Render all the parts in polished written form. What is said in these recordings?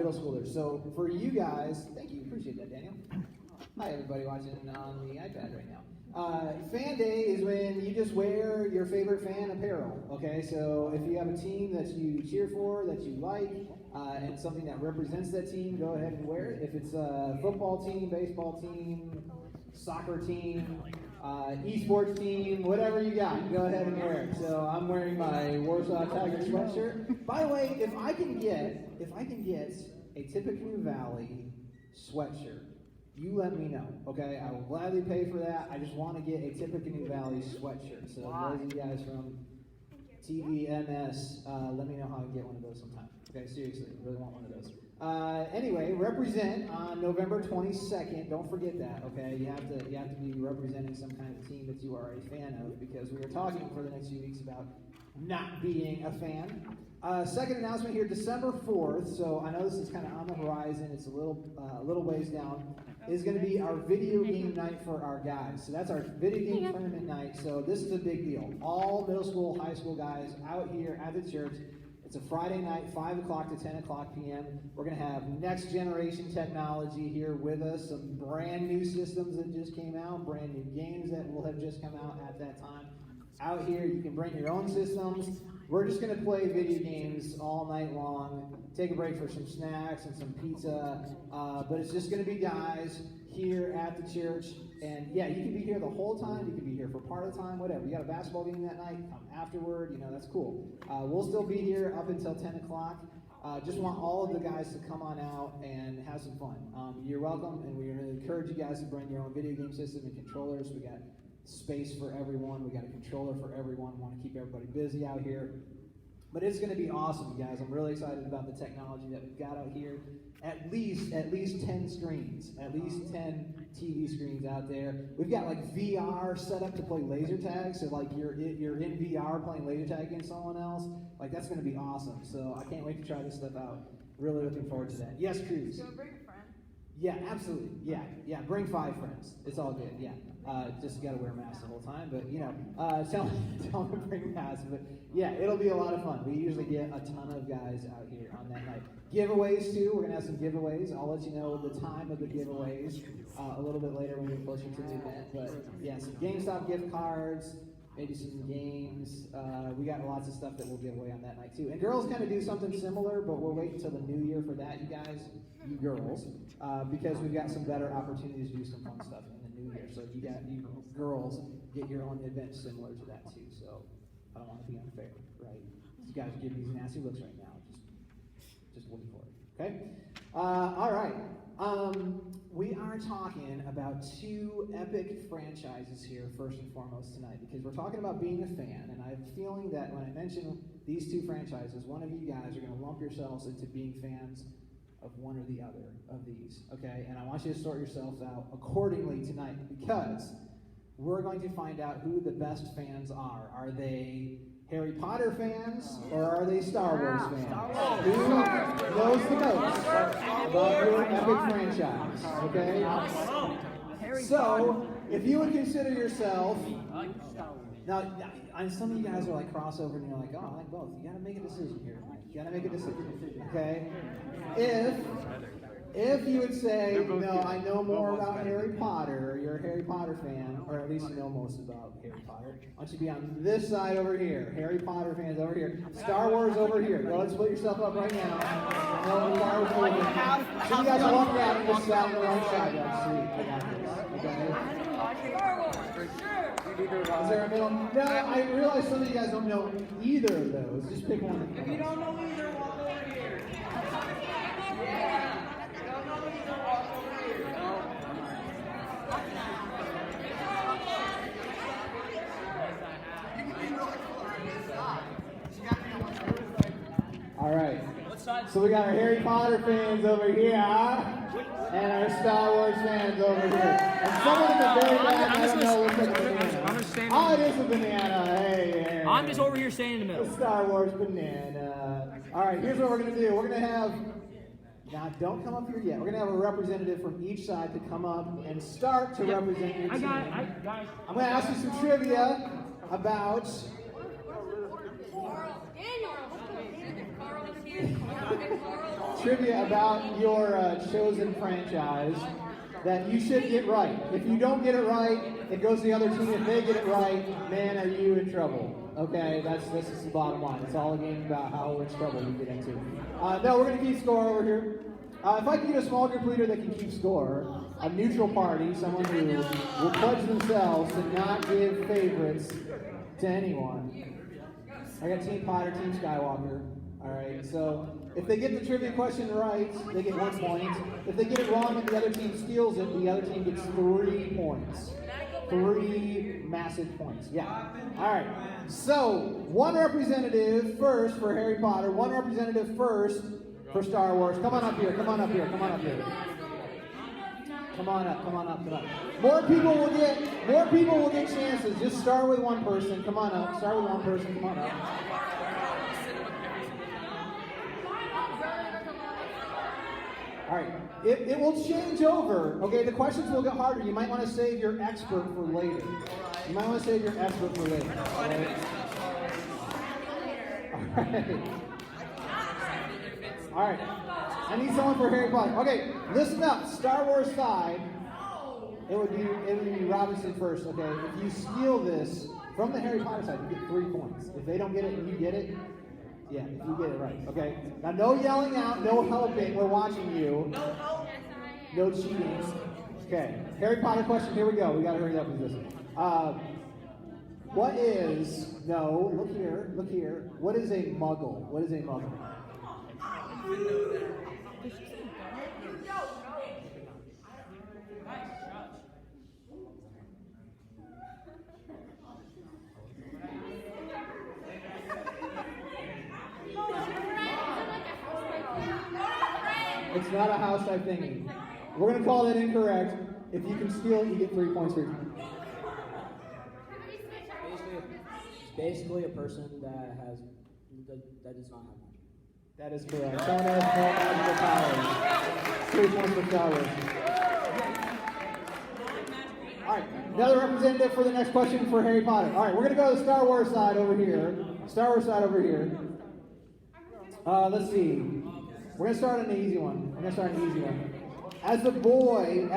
middle schoolers. So for you guys, thank you, appreciate that, Daniel. Hi, everybody watching on the iPad right now. Fan Day is when you just wear your favorite fan apparel, okay? So if you have a team that you cheer for, that you like, and something that represents that team, go ahead and wear it. If it's a football team, baseball team, soccer team, esports team, whatever you got, go ahead and wear it. So I'm wearing my Warsaw Tiger sweatshirt. By the way, if I can get a Tippecanoe Valley sweatshirt, you let me know, okay? I will gladly pay for that. I just want to get a Tippecanoe Valley sweatshirt. So those of you guys from TVMS, let me know how I can get one of those sometime. Okay, seriously, I really want one of those. Anyway, represent on November 22nd. Don't forget that, okay? You have to be representing some kind of team that you are a fan of, because we are talking for the next few weeks about not being a fan. Second announcement here, December 4th. So I know this is kind of on the horizon. It's a little ways down. Is going to be our video game night for our guys. So that's our video game tournament night. So this is a big deal. All middle school, high school guys out here at the church. It's a Friday night, 5 o'clock to 10 o'clock p.m. We're going to have next generation technology here with us, some brand new systems that just came out, brand new games that will have just come out at that time. Out here, you can bring your own systems. We're just going to play video games all night long, take a break for some snacks and some pizza, but it's just going to be guys here at the church. And yeah, you can be here the whole time, you can be here for part of the time, whatever. You got a basketball game that night, come afterward, that's cool. We'll still be here up until 10 o'clock. Just want all of the guys to come on out and have some fun. You're welcome, and we're going to encourage you guys to bring your own video game system and controllers. We got space for everyone. We got a controller for everyone. We want to keep everybody busy out here. But it's going to be awesome, you guys. I'm really excited about the technology that we've got out here. At least 10 screens, at least 10 TV screens out there. We've got like VR set up to play laser tag, so like you're in VR playing laser tag against someone else. Like that's going to be awesome. So I can't wait to try this stuff out. Really looking forward to that. Yes, Cruz. So bring a friend. Yeah, absolutely. Yeah. Bring 5 friends. It's all good. Yeah. Just got to wear masks the whole time, but tell them to bring masks. But yeah, it'll be a lot of fun. We usually get a ton of guys out here on that night. Giveaways too. We're gonna have some giveaways. I'll let you know the time of the giveaways a little bit later when we get closer to the event. But yeah, some GameStop gift cards, maybe some games. We got lots of stuff that we'll give away on that night too. And girls kind of do something similar, but we'll wait until the new year for that, you guys, you girls, because we've got some better opportunities to do some fun stuff in the new year. So you girls get your own event similar to that too. So I don't want to be unfair, right? You guys are giving these nasty looks right now. Just wait for it, okay? All right. We are talking about 2 epic franchises here, first and foremost, tonight, because we're talking about being a fan, and I have a feeling that when I mention these 2 franchises, one of you guys are going to lump yourselves into being fans of one or the other of these, okay? And I want you to sort yourselves out accordingly tonight, because we're going to find out who the best fans are. Are they Harry Potter fans, or are they Star Wars fans? Who knows the most about your epic franchise, okay? So, if you would consider yourself, now, and some of you guys are like crossover and you're like, oh, I like both. You gotta make a decision here, Mike. You gotta make a decision, okay? If you would say, no, I know more about Harry Potter, or you're a Harry Potter fan, or at least you know most about Harry Potter, I want you to be on this side over here. Harry Potter fans over here. Star Wars over here. Go ahead and split yourself up right now. Star Wars over here. So you guys walk around and just sat on the right side. Sweet. I got this. Okay? Is there a middle? No, I realize some of you guys don't know either of those. Just pick one. If you don't know either, walk over here. Yeah. All right. So we got our Harry Potter fans over here, and our Star Wars fans over here. And some of them are very bad. I don't know what's a banana. Oh, it is a banana. Hey. I'm just over here standing in the middle. The Star Wars banana. All right. Here's what we're gonna do. We're gonna have. Now, don't come up here yet. We're going to have a representative from each side to come up and start to represent your team. Guys. I'm going to ask you some trivia about... trivia about your chosen franchise that you should get right. If you don't get it right, it goes to the other team. If they get it right, man, are you in trouble? Okay, this is the bottom line. It's all a game about how much trouble we get into. No, we're going to keep score over here. If I can get a small group leader that can keep score, a neutral party, someone who will pledge themselves to not give favorites to anyone. I got Team Potter, Team Skywalker. All right, so if they get the trivia question right, they get 1 point. If they get it wrong and the other team steals it, the other team gets 3 points. 3 massive points. Yeah. All right. So, one representative first for Harry Potter, one representative first for Star Wars. Come on up here. Come on up here. Come on up here. Come on up. Come on up. Come on up. More people will get chances. Just start with one person. Come on up. Start with one person. Come on up. All right, it will change over. Okay, the questions will get harder. You might want to save your expert for later. You might want to save your expert for later. All right. All right. All right. I need someone for Harry Potter. Okay, listen up. Star Wars side. It would be Robinson first. Okay, if you steal this from the Harry Potter side, you get 3 points. If they don't get it and you get it. Yeah, if you get it right. Okay. Now, no yelling out, no helping. We're watching you. No cheating. Okay. Harry Potter question. Here we go. We got to hurry up with this. What is? No. Look here. Look here. What is a Muggle? What is a Muggle? It's not a house type thingy. We're going to call that incorrect. If you can steal it, you get 3 points for it. Basically a person that does not have magic. That is correct. Someone else has magical powers. 3 points for Star Wars. All right, another representative for the next question for Harry Potter. All right, we're going to go to the Star Wars side over here. Star Wars side over here. Let's see. We're going to start on the easy one. As a boy,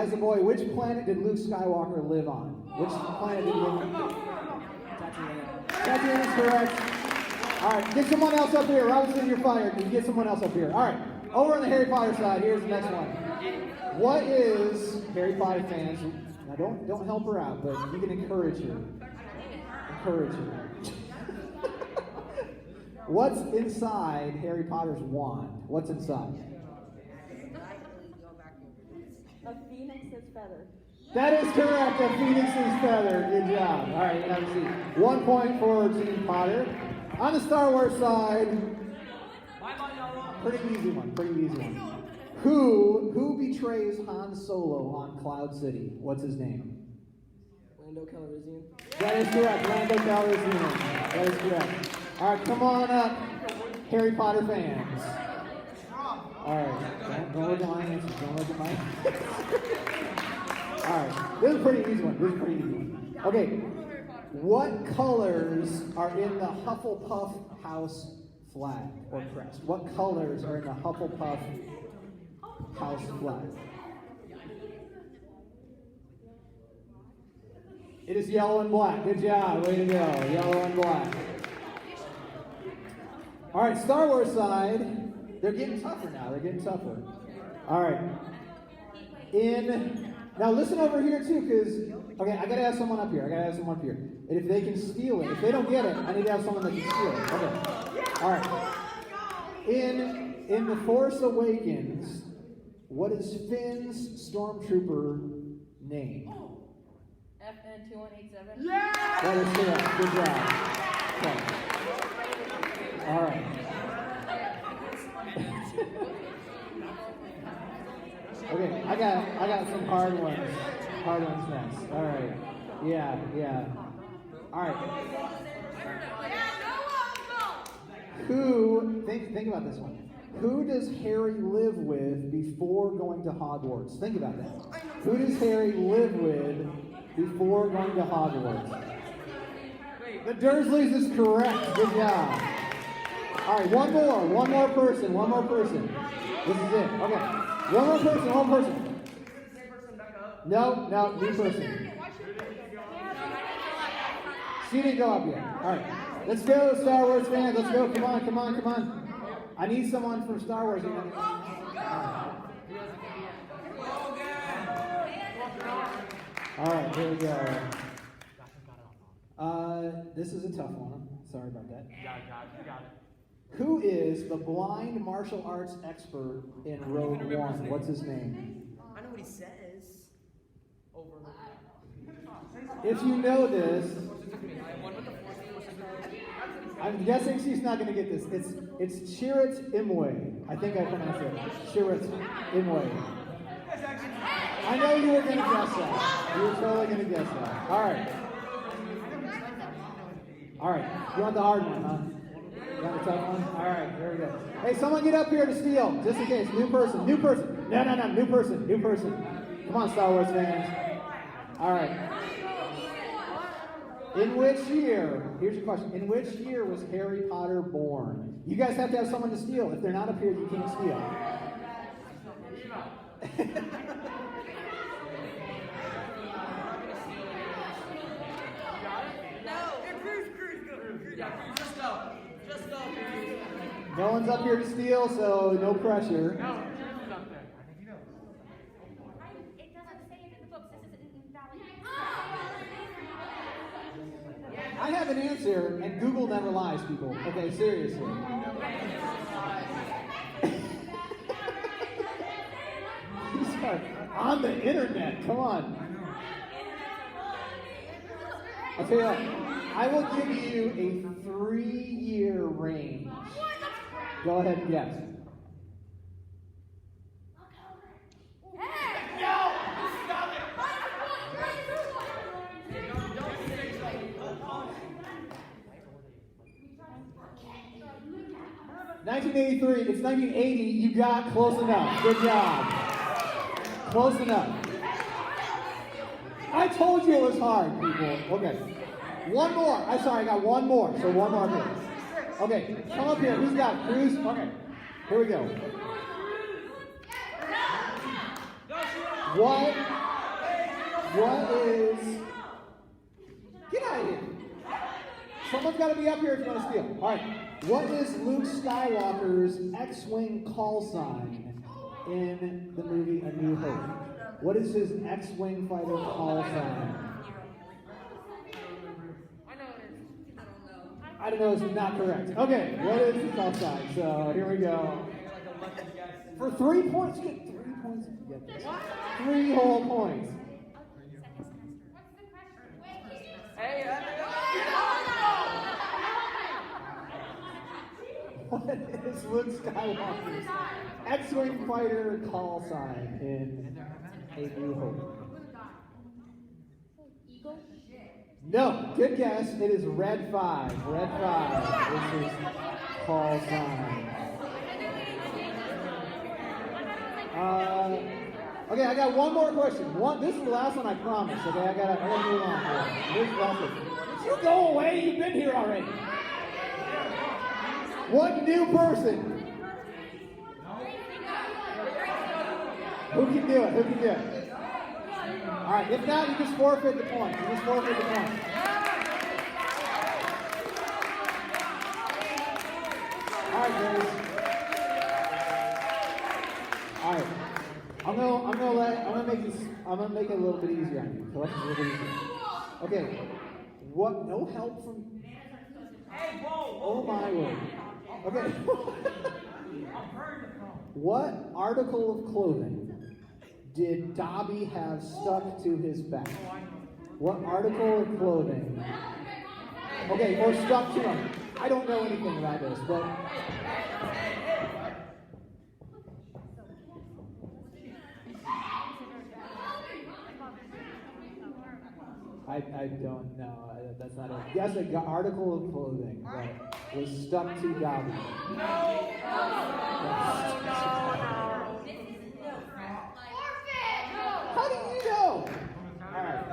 which planet did Luke Skywalker live on? Which planet did he live on? Tatooine is correct. All right, get someone else up here. Robinson, you're fired. You get someone else up here. All right, over on the Harry Potter side, here's the next one. What is, Harry Potter fans, now don't help her out, but you can encourage her. Encourage her. What's inside Harry Potter's wand? What's inside? A phoenix's feather. That is correct, a phoenix's feather. Good job. All right, have a seat. 1 point for Team Potter. On the Star Wars side, pretty easy one. Who betrays Han Solo on Cloud City? What's his name? Lando Calrissian. That is correct, Lando Calrissian. That is correct. All right, come on up, Harry Potter fans. All right, don't look at my answers. Don't look at my answers. All right, this is a pretty easy one. Okay, what colors are in the Hufflepuff house flag or crest? What colors are in the Hufflepuff house flag? It is yellow and black. Good job. Way to go. Yellow and black. All right, Star Wars side. They're getting tougher now. All right. Now listen over here too, because okay, I gotta have someone up here. And if they can steal it, if they don't get it, I need to have someone that can steal it. Okay. All right. In The Force Awakens, what is Finn's stormtrooper name? FN2187. Yeah! That is correct. Good job. Okay. All right. Okay, I got some hard ones. Hard ones next. All right. Yeah. All right. Who? Think about this one. Who does Harry live with before going to Hogwarts? Think about that. Who does Harry live with before going to Hogwarts? The Dursleys is correct. Good job. All right, one more person. This is it. Okay. One more person. One person. No, new person. She didn't go up yet. All right. Let's go, Star Wars fans. Let's go. Come on. I need someone from Star Wars. All right, here we go. This is a tough one. Sorry about that. You got it. Who is the blind martial arts expert in Rogue One? What's his name? I know what he says. Overlook. If you know this, I'm guessing she's not going to get this. It's Chirrut Imwe. I think I pronounced it. Chirrut Imwe. I know you were going to guess that. You were totally going to guess that. All right. You want the hard one, huh? You want the tough one? All right, here we go. Hey, someone get up here to steal, just in case. New person. No, new person. Come on, Star Wars fans. All right. In which year, here's your question, in which year was Harry Potter born? You guys have to have someone to steal. If they're not up here, you can't steal. No one's up here to steal, so no pressure. It doesn't say it in the books. This is invalid. I have an answer, and Google never lies, people. Okay, seriously. These are on the internet. Come on. I'll tell you what. I will give you a 3-year range. Go ahead and guess. No! Stop it! 1983, it's 1980, you got close enough. Good job. Close enough. I told you it was hard, people. Okay. One more. I got one more. So one more here. Okay, come up here. Who's got it? Cruz? Okay. Here we go. What is... Get out of here. Someone's got to be up here if you want to steal. All right. What is Luke Skywalker's X-Wing call sign in the movie A New Hope? What is his X-Wing fighter call sign? I don't know. It's not correct. Okay, what is the call sign? So here we go. For 3 points, you get 3 points if you get this. 3 whole points. What is Luke Skywalker's X-Wing fighter call sign in A New Hope? Eagle? No, good guess. It is Red 5. Red 5 is his call sign. Okay, I got one more question. This is the last one, I promise. Okay, I gotta move on here. Here's the last one. You go away. You've been here already. One new person. Who can do it? All right, if not, you just forfeit the point. All right, guys. All right. I'm gonna make it a little bit easier on you. So let's do a little bit easier. Okay. What? No help from. Oh my word. Okay. What article of clothing did Dobby have stuck to his back? What article of clothing? Okay, or stuck to him. I don't know anything about this, but I don't know. That's not it. Yes, an article of clothing that was stuck to Dobby. How do you know? All right.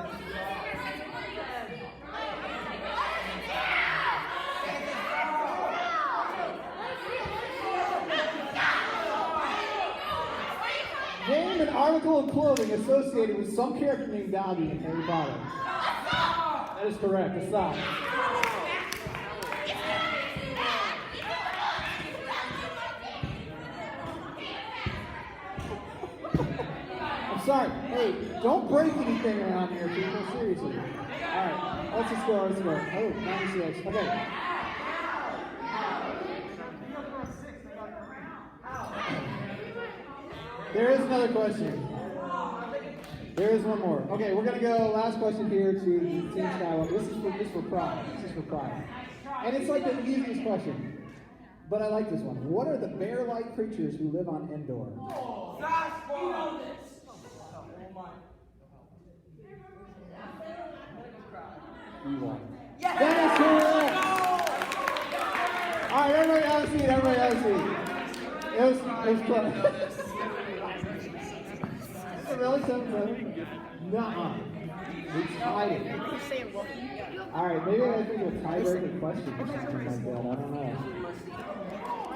Name an article of clothing associated with some character named Dobby in Harry Potter. That is correct. A sock. I'm sorry. Hey, don't break anything around here, people. Seriously. All right. Let's just go. Let's go. Oh, 96. Okay. There is another question. There is one more. Okay, we're gonna go. Last question here to Team Skywalker. This is for pride. This is for pride. And it's like the easiest question, but I like this one. What are the bear-like creatures who live on Endor? Yes. That is correct. All right, everybody have a seat. Everybody have a seat. It was close. Really something? Nuh-uh. We tied it. All right, maybe I think a tiebreaker question or something like that. I don't know.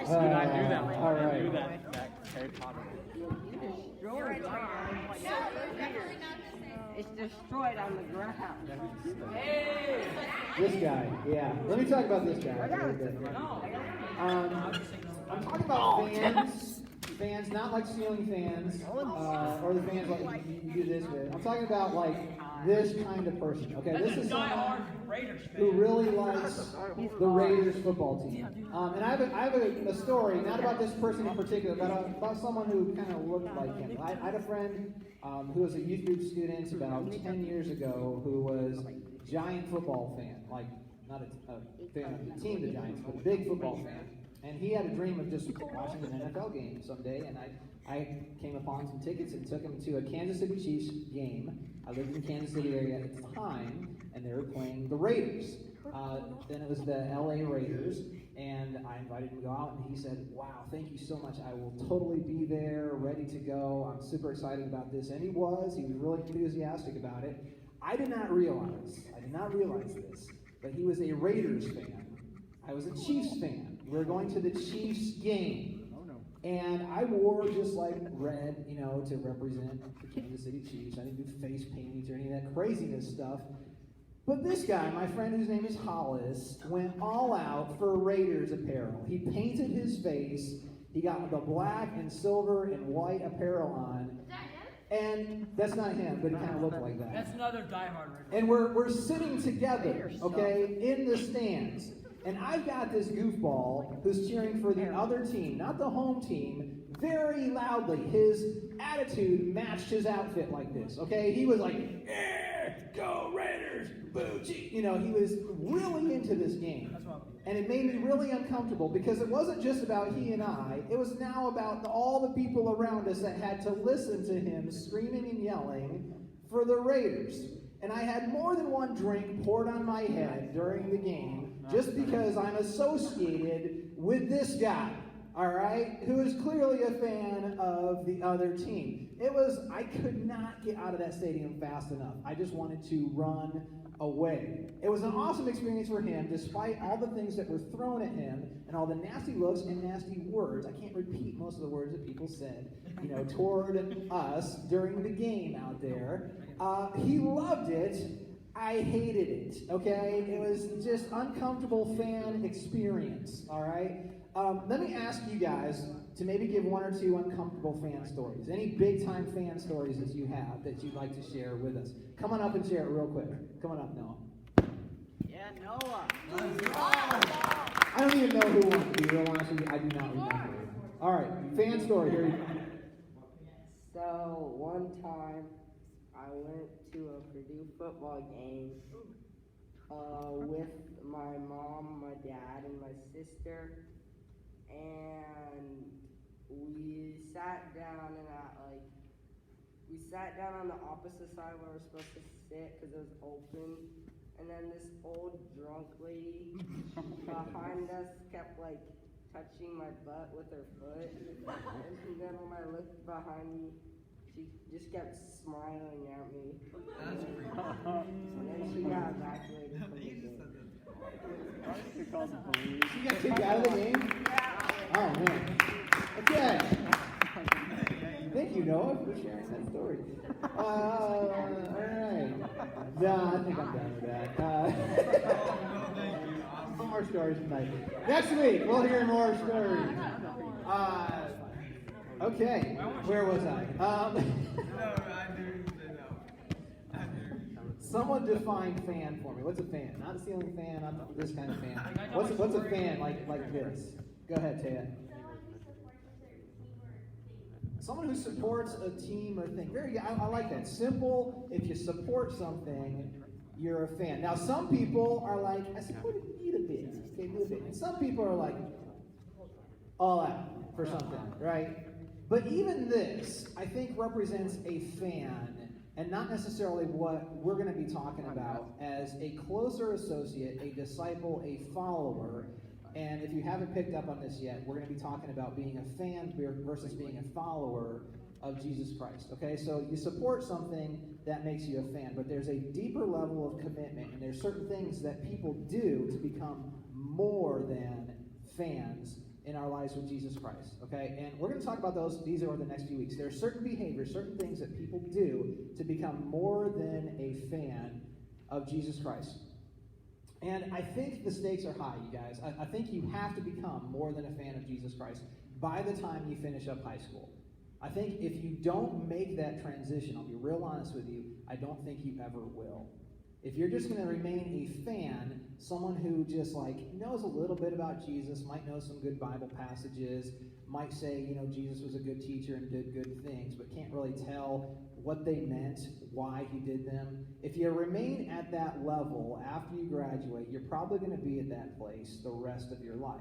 Do not do that. All right. Do that Harry Potter. It's destroyed on the ground. This guy, yeah. Let me talk about this guy. I'm talking about fans, not like ceiling fans, or the fans like you do this with. I'm talking about like this kind of person. Okay, this is someone who really likes the Raiders football team. And I have a story, not about this person in particular, but about someone who kind of looked like him. I had a friend who was a youth group student about 10 years ago who was a Giant football fan, like not a fan of the team, the Giants, but a big football fan. And he had a dream of just watching an NFL game someday, and I came upon some tickets and took him to a Kansas City Chiefs game. I lived in the Kansas City area at the time, and they were playing the Raiders. Then it was the LA Raiders, and I invited him to go out, and he said, wow, thank you so much. I will totally be there, ready to go. I'm super excited about this. And he was really enthusiastic about it. I did not realize this, but he was a Raiders fan. I was a Chiefs fan. We were going to the Chiefs game. And I wore just like red, to represent the Kansas City Chiefs. I didn't do face paintings or any of that craziness stuff. But this guy, my friend whose name is Hollis, went all out for Raiders apparel. He painted his face. He got the black and silver and white apparel on. And that's not him, but he kind of looked like that. That's another diehard Raider. And we're sitting together, okay, in the stands. And I've got this goofball who's cheering for the other team, not the home team, very loudly. His attitude matched his outfit like this, okay? He was like, yeah, go Raiders, boo, gee. He was really into this game. And it made me really uncomfortable because it wasn't just about he and I. It was now about all the people around us that had to listen to him screaming and yelling for the Raiders. And I had more than one drink poured on my head during the game just because I'm associated with this guy, all right, who is clearly a fan of the other team. I could not get out of that stadium fast enough. I just wanted to run away. It was an awesome experience for him, despite all the things that were thrown at him and all the nasty looks and nasty words. I can't repeat most of the words that people said, toward us during the game out there. He loved it. I hated it, okay? It was just uncomfortable fan experience, all right? Let me ask you guys to maybe give one or two uncomfortable fan stories. Any big-time fan stories that you have that you'd like to share with us? Come on up and share it real quick. Come on up, Noah. Yeah, Noah. I don't even know who won, to be real honest with you. I do not remember. All right, fan story. Here you go. So, one time, I went to a Purdue football game with my mom, my dad, and my sister, and we sat down on the opposite side where we're supposed to sit because it was open, and then this old drunk lady behind us kept touching my butt with her foot, and then when I looked behind me, she just kept smiling at me. And then she got evacuated from the game. You got kicked out of the game? Oh, man. Okay. Thank you, Noah, for sharing that story. All right. No, I think I'm done with that. No more stories tonight. Next week, we'll hear more stories. Okay, where was I? Someone define fan for me. What's a fan? Not a ceiling fan, not this kind of fan. What's a fan like this? Go ahead, Taya. Someone who supports a team or thing. Very, I like that. Simple. If you support something, you're a fan. Now, some people are like, I support it a bit. Okay, a bit. And some people are like, all out for something, right? But even this, I think, represents a fan, and not necessarily what we're going to be talking about as a closer associate, a disciple, a follower. And if you haven't picked up on this yet, we're going to be talking about being a fan versus being a follower of Jesus Christ. Okay, so you support something that makes you a fan, but there's a deeper level of commitment, and there's certain things that people do to become more than fans in our lives with Jesus Christ. Okay, and we're going to talk about those. These are over the next few weeks. There are certain behaviors, certain things that people do to become more than a fan of Jesus Christ. And I think the stakes are high, you guys. I think you have to become more than a fan of Jesus Christ by the time you finish up high school. I think if you don't make that transition, I'll be real honest with you, I don't think you ever will. If you're just going to remain a fan, someone who just knows a little bit about Jesus, might know some good Bible passages, might say, Jesus was a good teacher and did good things, but can't really tell what they meant, why he did them. If you remain at that level after you graduate, you're probably going to be at that place the rest of your life.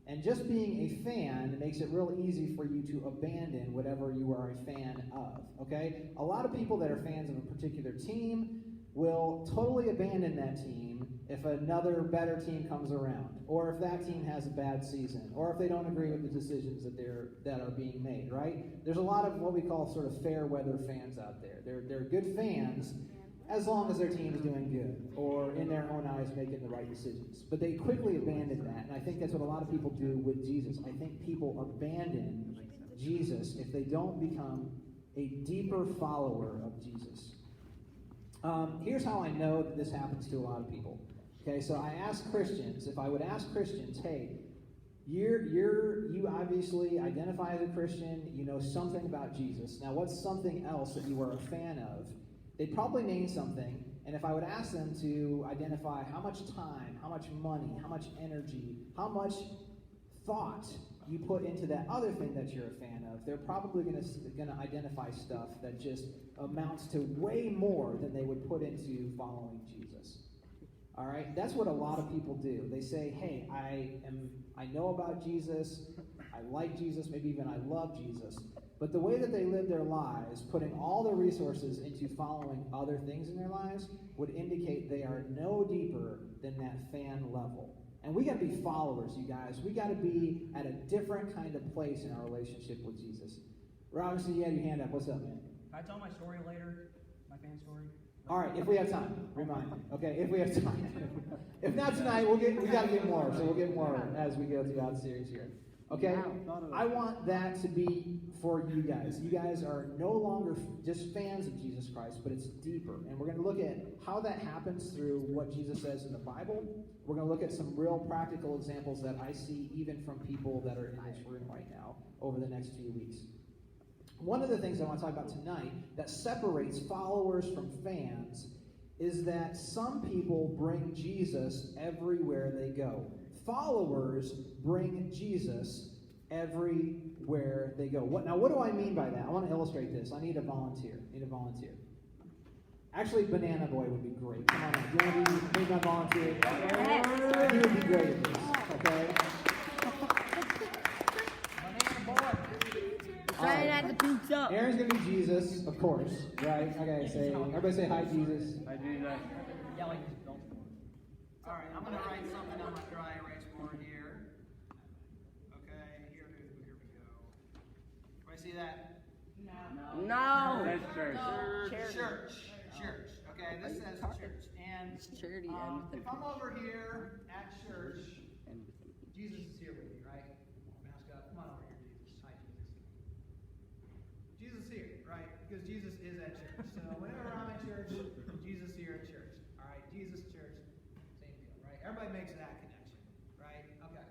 And just being a fan makes it real easy for you to abandon whatever you are a fan of, okay? A lot of people that are fans of a particular team will totally abandon that team if another better team comes around, or if that team has a bad season, or if they don't agree with the decisions that are being made, right? There's a lot of what we call sort of fair weather fans out there. They're good fans as long as their team is doing good, or in their own eyes making the right decisions. But they quickly abandon that, and I think that's what a lot of people do with Jesus. I think people abandon Jesus if they don't become a deeper follower of Jesus. Here's how I know that this happens to a lot of people. Okay, so I ask Christians, if I would ask Christians, hey, you obviously identify as a Christian, you know something about Jesus. Now, what's something else that you are a fan of? They'd probably name something, and if I would ask them to identify how much time, how much money, how much energy, how much thought you put into that other thing that you're a fan of, they're probably going to identify stuff that just amounts to way more than they would put into following Jesus. All right, that's what a lot of people do. They say, "Hey, I know about Jesus, I like Jesus, maybe even I love Jesus." But the way that they live their lives, putting all their resources into following other things in their lives, would indicate they are no deeper than that fan level. And we got to be followers, you guys. We got to be at a different kind of place in our relationship with Jesus. Robinson, you had your hand up. What's up, man? Can I tell my story later? My fan story? All right, if we have time, remind me. Okay, if we have time. If not tonight, we got to get more. So we'll get more as we go throughout the series here. Okay? I want that to be for you guys. You guys are no longer just fans of Jesus Christ, but it's deeper. And we're going to look at how that happens through what Jesus says in the Bible. We're going to look at some real practical examples that I see even from people that are in this room right now over the next few weeks. One of the things I want to talk about tonight that separates followers from fans is that some people bring Jesus everywhere they go. Followers bring Jesus everywhere they go. What do I mean by that? I want to illustrate this. I need a volunteer. Actually, Banana Boy would be great. Come on, do you want to be my volunteer? He would be great at this, okay? Trying not to beat up. Aaron's going to be Jesus, of course, right? Okay, everybody say hi, Jesus. I do that. Yelling. All right, I'm going to write something on my dry erase board here. Okay, here we go. Everybody see that? No. That's church. Church. Okay, this says church. And Charity if I'm over here at church, Jesus is here with me, right? Mask up. Come on over here, Jesus. Hi, Jesus. Jesus Jesus is at church. So whenever I'm at church, Jesus here at church. All right, Jesus, church, same deal, right? Everybody makes that connection, right? Okay.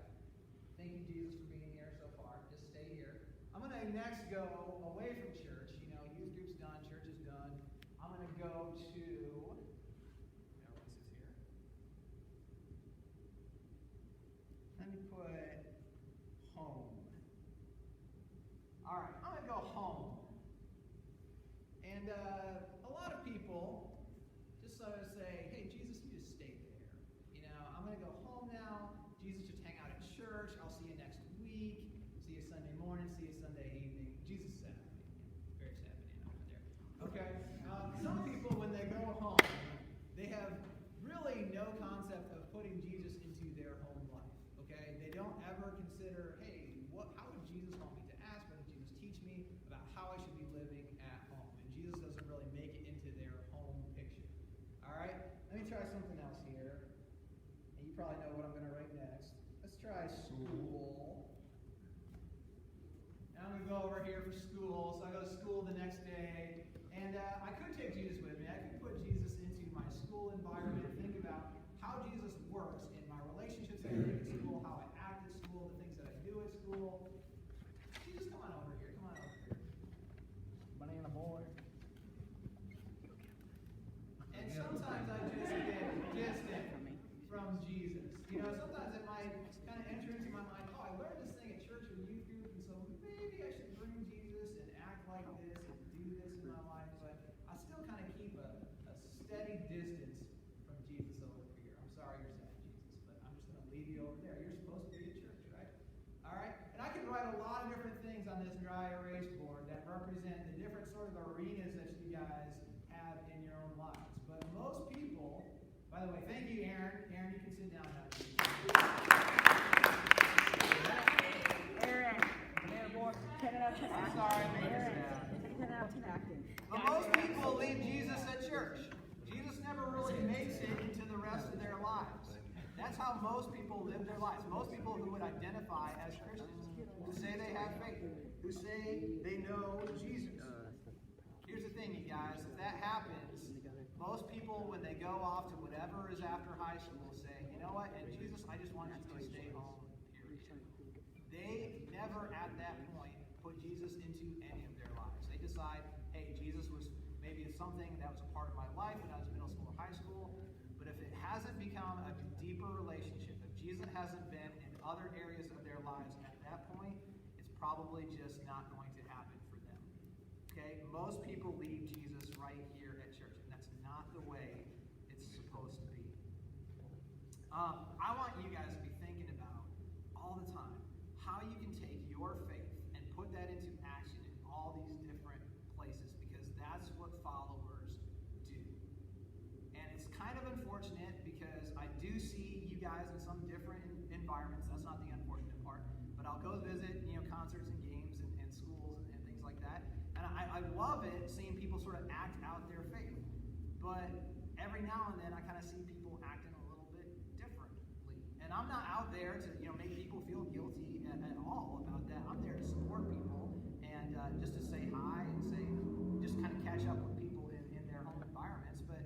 Thank you, Jesus, for being here so far. Just stay here. I'm going to next go away from church. You know, youth group's done, church is done. I'm going to go to, what's this here? Let me put home. All right, I'm going to go home. And a lot of people just sort of say, hey, Jesus, you just stay there. You know, I'm going to go home now. Jesus, just hang out at church. I'll see you next week. See you Sunday morning. See you Sunday evening. Jesus is Saturday. Very sad banana over there. Okay. Some people, when they go home, they have really no concept of putting Jesus into their home life. Okay. They don't ever consider, hey, how would Jesus want me to ask? What did Jesus teach me about how I should be living at home? And Jesus doesn't really make it into their home picture. All right. Let me try something else here. And you probably know what I'm going to write next. Let's try school. Now I'm going to go over here for school. So I go to school the next day. And I could take Jesus with me. I could put Jesus into my school environment and think about how Jesus works in my relationships that I make at school, how I act at school, the things that I do at school. Jesus, come on over here. Come on over here. Banana boy. And sometimes I just get distant from Jesus. You know, sometimes it might kind of enter into my mind, oh, I learned this thing at church or youth group, and so maybe I should bring Jesus and act like this and do this in my life, but I still kind of keep a steady distance from Jesus over here. I'm sorry you're sad, Jesus, but I'm just going to leave you over there. You're supposed to be at church, right? All right? And I could write a lot of different things on this dry erase board that represent the different sort of arenas that you guys have in your own lives. But most people, by the way, thank you, Aaron. Aaron, you can sit down now. Aaron, boy, 10 out of 10 I'm acting. sorry, I made you Aaron, sad. 10 out of 10 acting. But most people leave Jesus at church. Jesus never really makes it into the rest of their lives. That's how most people live their lives. Most people who would identify as Christians, who say they have faith, who say they know Jesus. Here's the thing, you guys. If that happens, most people, when they go off to whatever is after high school, say, you know what, and Jesus, I just want you to stay home, period. They never, at that point, put Jesus into any of their lives. They decide, hey, Jesus was maybe something that was a part of my life when I was middle school or high school, but if it hasn't become a deeper relationship, if Jesus hasn't been in other areas of their lives at that point, it's probably just not going to happen for them. Okay? Most people leave Jesus right here at church, and that's not the way it's supposed to be. I want you guys to be thinking about all the time how you can take your faith and put that into action in all these different places, because that's what followers do. And it's kind of unfortunate because I do see you guys in some different environments. That's not the unfortunate part. But I'll go visit, concerts and games and schools and things like that. And I love it seeing people sort of act out their faith. But every now and then I kind of see people acting a little bit differently. And I'm not out there to make people feel guilty at all about that. I'm there to support people and just to say hi and just kind of catch up with people in their home environments. But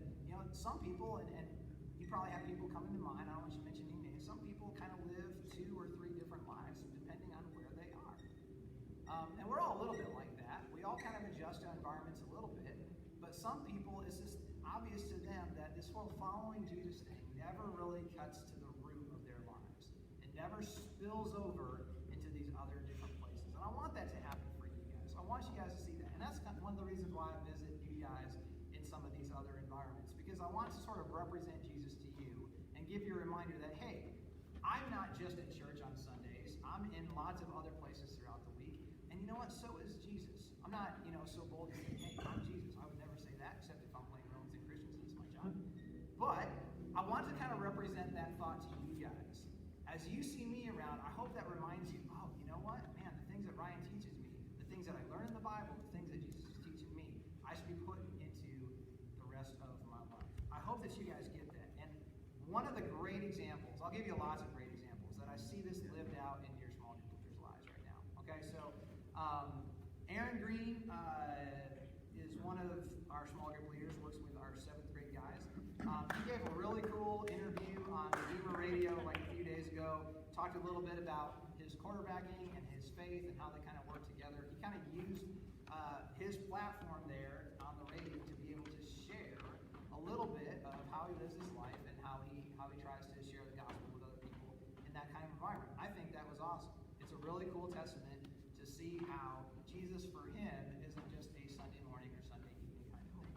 some people, and you probably have people coming to mind, I don't want you to mention any names, some people kind of live 2 or 3 different lives depending on where they are. And we're all a little bit like that. We all kind of adjust our environments a little bit. But some people, it's just obvious to them that this whole following Jesus thing never really cuts to the root of their lives. It never spills over into these other different places. And I want that to happen for you guys. I want you guys to see that. And that's one of the reasons why I visit you guys in some of these other environments. Because I want to sort of represent Jesus to you and give you a reminder that, hey, I'm not just at church on Sundays. I'm in lots of other places throughout the week. And you know what? So is Jesus. I'm not, so bold to say, hey, I'm Jesus. I would never say that, except if I'm playing Romans and Christians. That's my job. But I want to kind of represent that thought to you guys. As you see me around, I hope that reminds you, oh, you know what? Man, the things that Ryan teaches me, the things that I learn in the Bible, the things that Jesus is teaching me, I should be putting into the rest of my life. I hope that you guys get that. And one of the great examples, I'll give you lots of great examples, that I see this lived out in your small group leaders' lives right now. Okay, so Aaron Green is one talked a little bit about his quarterbacking and his faith and how they kind of work together. He kind of used his platform there on the radio to be able to share a little bit of how he lives his life and how he tries to share the gospel with other people in that kind of environment. I think that was awesome. It's a really cool testament to see how Jesus for him isn't just a Sunday morning or Sunday evening kind of thing.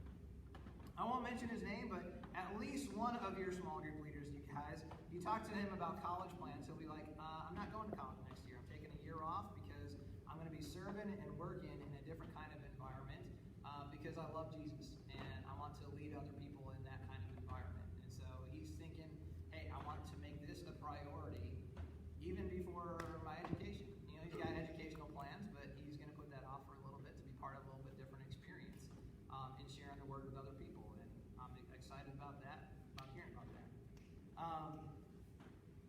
I won't mention his name, but at least one of your small group leaders, you guys, you talk to him about college plans, he'll be like, I'm not going to college next year. I'm taking a year off because I'm going to be serving and working in a different kind of environment because I love Jesus and I want to lead other people in that kind of environment. And so he's thinking, hey, I want to make this a priority even before my education. You know, he's got educational plans, but he's going to put that off for a little bit to be part of a little bit different experience in sharing the word with other people. And I'm excited about that, about hearing about that.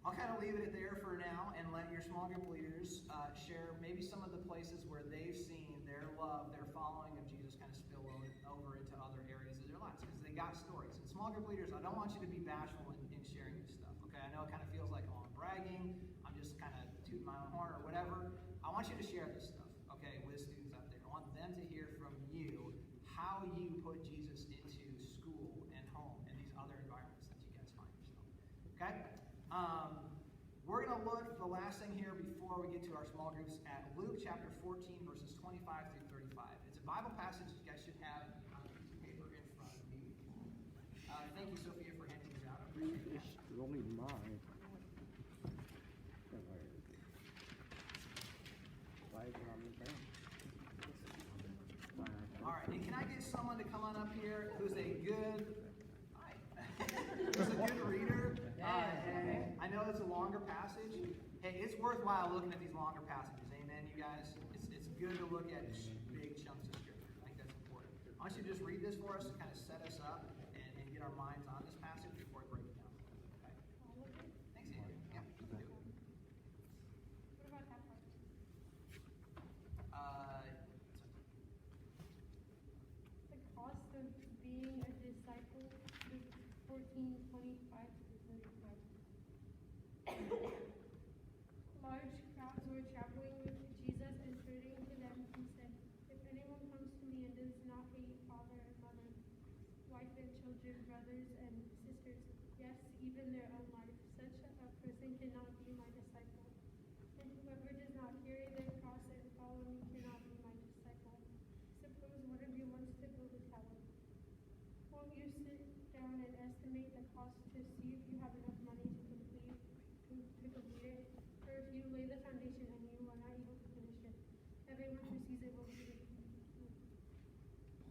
I'll kind of leave it there for now and let your small group leaders share maybe some of the places where they've seen their love, their following of Jesus kind of spill over into other areas of their lives because they got stories. And small group leaders, I don't want you to be bashful in sharing this stuff, okay? I know it kind of feels like, oh, I'm bragging, I'm just kind of tooting my own horn or whatever. I want you to share this stuff, okay, with students out there. I want them to hear from you how you put Jesus into school and home and these other environments that you guys find yourself, okay? We're going to look at the last thing here before we get to our small groups at Luke chapter 14, verses 25 through 35. It's a Bible passage you guys should have on a piece of paper in front of you. Thank you, Sophia, for handing these out. I appreciate that. It's only mine. Why is it on the thing? All right, and can I get someone to come on up here who's a good, who's a good reader? And I know it's a longer passage. Hey, it's worthwhile looking at these longer passages. Amen, you guys? It's good to look at big chunks of scripture. I think that's important. I want you to just read this for us to kind of set us up and get our minds on this passage before I break it down. Okay? Thanks, Andrew. Yeah, you can do it. What about that part? The cost of being a disciple, Luke 14:25 to 35. Large crowds were traveling with Jesus, and turning to them, he said, if anyone comes to me and does not hate father and mother, wife and children, brothers and sisters, yes, even their own life, such a person cannot be my disciple. And whoever does not carry their cross and follow me cannot be my disciple. Suppose one of you wants to build a tower. Won't you sit down and estimate the cost to see if you have enough money to complete it? Or if you lay the foundation and you are not able to finish it, everyone who sees it will ridicule you,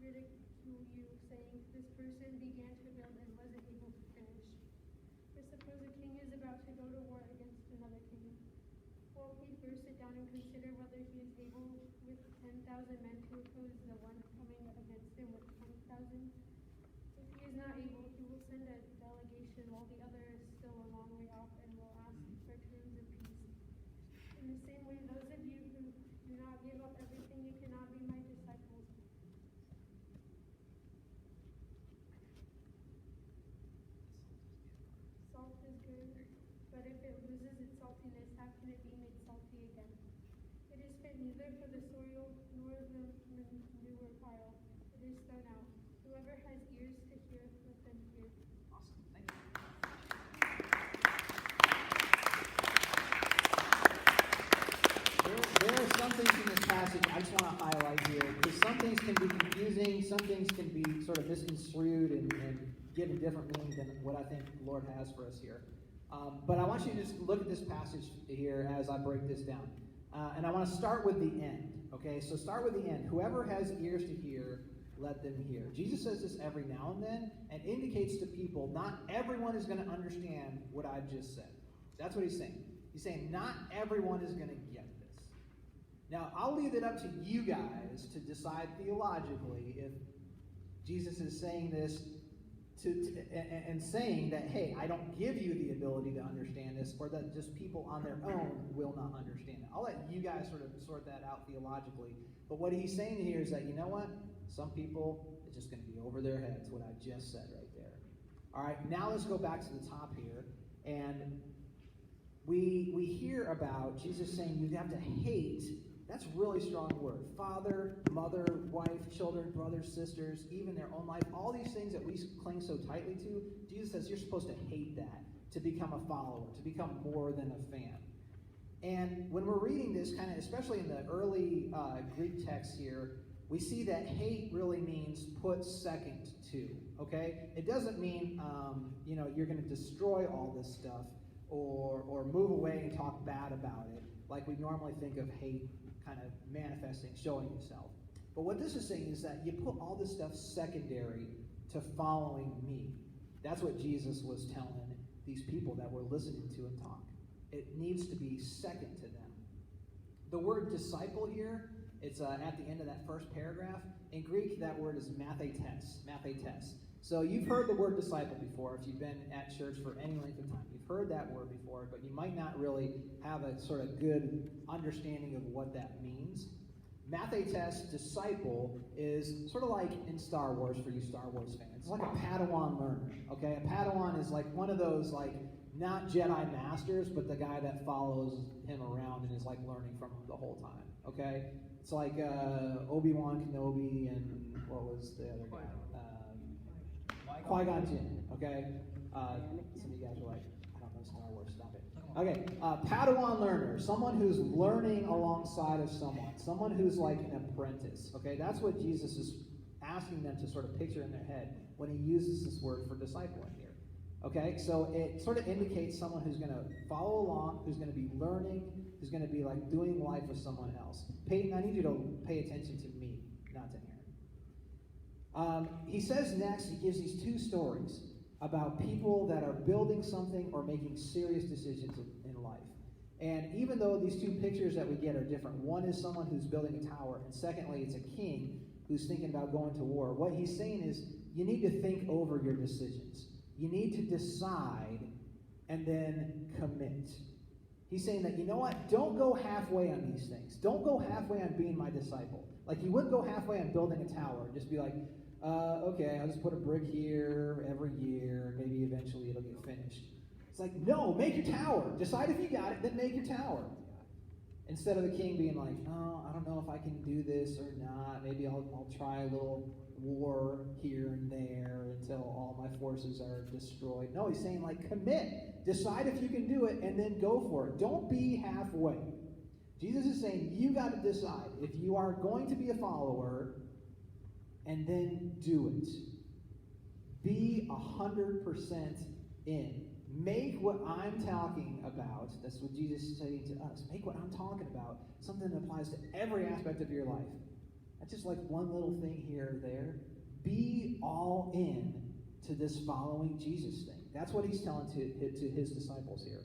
saying, this person began to build and wasn't able to finish. Or suppose a king is about to go to war against another king. Won't he first sit down and consider whether he is able with 10,000 men to oppose the one coming against him with 20,000? If he is not able, he will send a delegation while the other is still a long way off and will ask for terms of peace. In the same way, those of you who do not give up everything, you cannot be my disciples. Salt is good, but if it loses its saltiness, how can it be made salty again? It is fit neither for the soil nor the manure pile. It is thrown out. Whoever has ears to hear, let them hear. Awesome. Thank you. There are some things in this passage I just want to highlight here, because some things can be confusing, some things can be sort of misconstrued and give a different meaning than what I think the Lord has for us here. But I want you to just look at this passage here as I break this down. And I want to start with the end, okay? So start with the end. Whoever has ears to hear, let them hear. Jesus says this every now and then and indicates to people not everyone is going to understand what I've just said. That's what he's saying. He's saying not everyone is going to get this. Now, I'll leave it up to you guys to decide theologically if Jesus is saying this and saying that, hey, I don't give you the ability to understand this, or that just people on their own will not understand it. I'll let you guys sort of sort that out theologically. But what he's saying here is that, you know what? Some people, it's just going to be over their heads, what I just said right there. All right, now let's go back to the top here. And we hear about Jesus saying you have to hate. That's a really strong word. Father, mother, wife, children, brothers, sisters, even their own life. All these things that we cling so tightly to, Jesus says you're supposed to hate that to become a follower, to become more than a fan. And when we're reading this, kind of, especially in the early Greek text here, we see that hate really means put second to, okay? It doesn't mean, you're going to destroy all this stuff or move away and talk bad about it, like we normally think of hate kind of manifesting, showing yourself. But what this is saying is that you put all this stuff secondary to following me. That's what Jesus was telling these people that were listening to him talk. It needs to be second to them. The word disciple here, it's at the end of that first paragraph. In Greek, that word is mathetes. So you've heard the word disciple before if you've been at church for any length of time. You've heard that word before, but you might not really have a sort of good understanding of what that means. Mathetes, disciple, is sort of like in Star Wars for you Star Wars fans. It's like a Padawan learner, okay? A Padawan is like one of those, like, not Jedi masters, but the guy that follows him around and is like learning from him the whole time, okay? It's like Obi-Wan Kenobi and what was the other guy? Qui-Gon Jinn, okay? Some of you guys are like, I don't know Star Wars, stop it. Okay, Padawan learner, someone who's learning alongside of someone who's like an apprentice, okay? That's what Jesus is asking them to sort of picture in their head when he uses this word for discipling here. Okay, so it sort of indicates someone who's going to follow along, who's going to be learning, who's going to be like doing life with someone else. Peyton, I need you to pay attention to me, not to Aaron. He says next, he gives these two stories about people that are building something or making serious decisions in life. And even though these two pictures that we get are different, one is someone who's building a tower, and secondly, it's a king who's thinking about going to war. What he's saying is, you need to think over your decisions. You need to decide and then commit. He's saying that, you know what? Don't go halfway on these things. Don't go halfway on being my disciple. Like, you wouldn't go halfway on building a tower and just be like, okay, I'll just put a brick here every year. Maybe eventually it'll get finished. It's like, no, make your tower. Decide if you got it, then make your tower. Instead of the king being like, oh, I don't know if I can do this or not. Maybe I'll try a little war here and there until all my forces are destroyed. No, he's saying, like, commit. Decide if you can do it and then go for it. Don't be halfway. Jesus is saying you got to decide if you are going to be a follower and then do it. Be 100% in. Make what I'm talking about, that's what Jesus is saying to us, make what I'm talking about something that applies to every aspect of your life. Not just like one little thing here or there. Be all in to this following Jesus thing. That's what he's telling to his disciples here.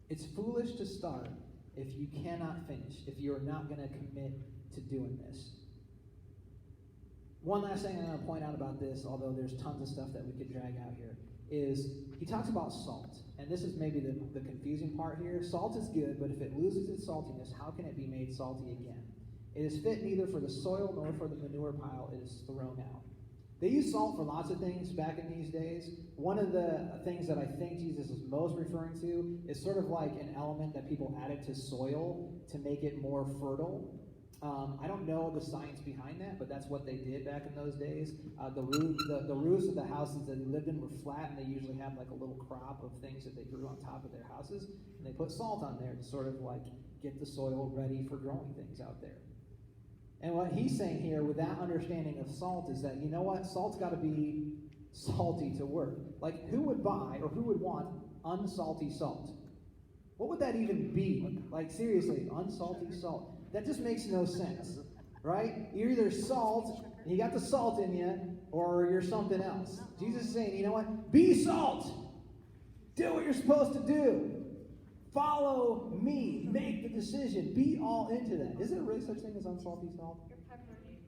It's foolish to start if you cannot finish, if you're not going to commit to doing this. One last thing I'm going to point out about this, although there's tons of stuff that we could drag out here, is he talks about salt. And this is maybe the confusing part here. Salt is good, but if it loses its saltiness, how can it be made salty again? It is fit neither for the soil nor for the manure pile. It is thrown out. They use salt for lots of things back in these days. One of the things that I think Jesus is most referring to is sort of like an element that people added to soil to make it more fertile. I don't know the science behind that, but that's what they did back in those days. The roofs of the houses that they lived in were flat, and they usually had like a little crop of things that they grew on top of their houses. And they put salt on there to sort of like get the soil ready for growing things out there. And what he's saying here with that understanding of salt is that, you know what? Salt's got to be salty to work. Like, who would buy or who would want unsalty salt? What would that even be? Like, seriously, unsalty salt. That just makes no sense, right? You're either salt, and you got the salt in you, or you're something else. Jesus is saying, you know what? Be salt. Do what you're supposed to do. Follow me. Make the decision. Be all into that. Is there really such thing as unsalty salt?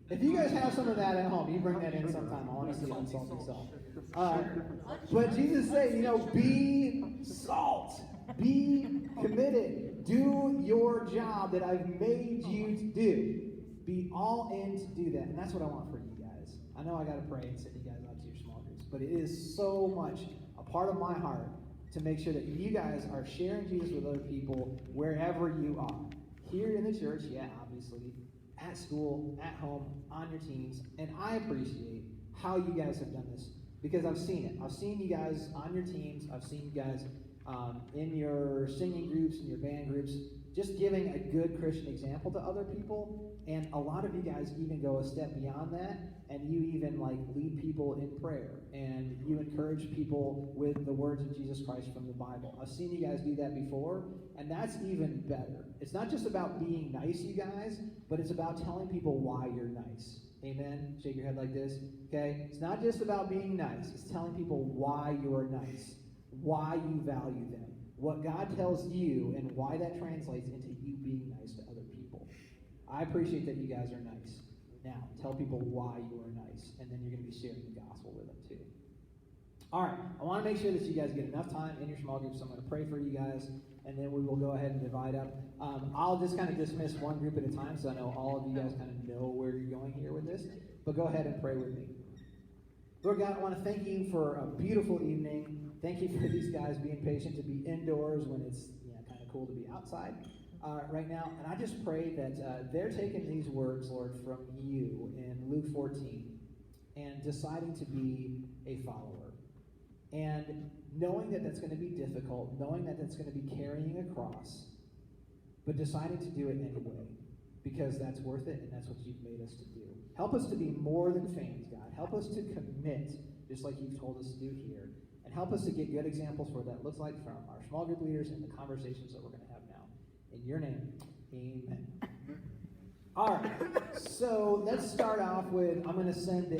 If you guys have some of that at home, you bring that in sometime. I want to see unsalty salt. But Jesus is saying, you know, be salt. Be committed. Do your job that I've made you to do. Be all in to do that. And that's what I want for you guys. I know I got to pray and send you guys out to your small groups, but it is so much a part of my heart to make sure that you guys are sharing Jesus with other people wherever you are. Here in the church, yeah, obviously, at school, at home, on your teams, and I appreciate how you guys have done this because I've seen it. I've seen you guys on your teams. I've seen you guys in your singing groups and your band groups, just giving a good Christian example to other people. And a lot of you guys even go a step beyond that, and you even like lead people in prayer, and you encourage people with the words of Jesus Christ from the Bible. I've seen you guys do that before, and that's even better. It's not just about being nice, you guys, but it's about telling people why you're nice. Amen? Shake your head like this. Okay? It's not just about being nice. It's telling people why you're nice, why you value them, what God tells you, and why that translates into you being nice to other people. I appreciate that you guys are nice. Now, tell people why you are nice, and then you're going to be sharing the gospel with them too. All right, I want to make sure that you guys get enough time in your small groups, so I'm going to pray for you guys, and then we will go ahead and divide up. I'll just kind of dismiss one group at a time, so I know all of you guys kind of know where you're going here with this, but go ahead and pray with me. Lord God, I want to thank you for a beautiful evening. Thank you for these guys being patient to be indoors when it's kind of cool to be outside right now. And I just pray that they're taking these words, Lord, from you in Luke 14 and deciding to be a follower. And knowing that that's going to be difficult, knowing that that's going to be carrying a cross, but deciding to do it anyway because that's worth it and that's what you've made us to do. Help us to be more than fans, God. Help us to commit, just like you've told us to do here. And help us to get good examples for what that looks like from our small group leaders and the conversations that we're going to have now. In your name, amen. All right, so let's start off with, I'm going to send the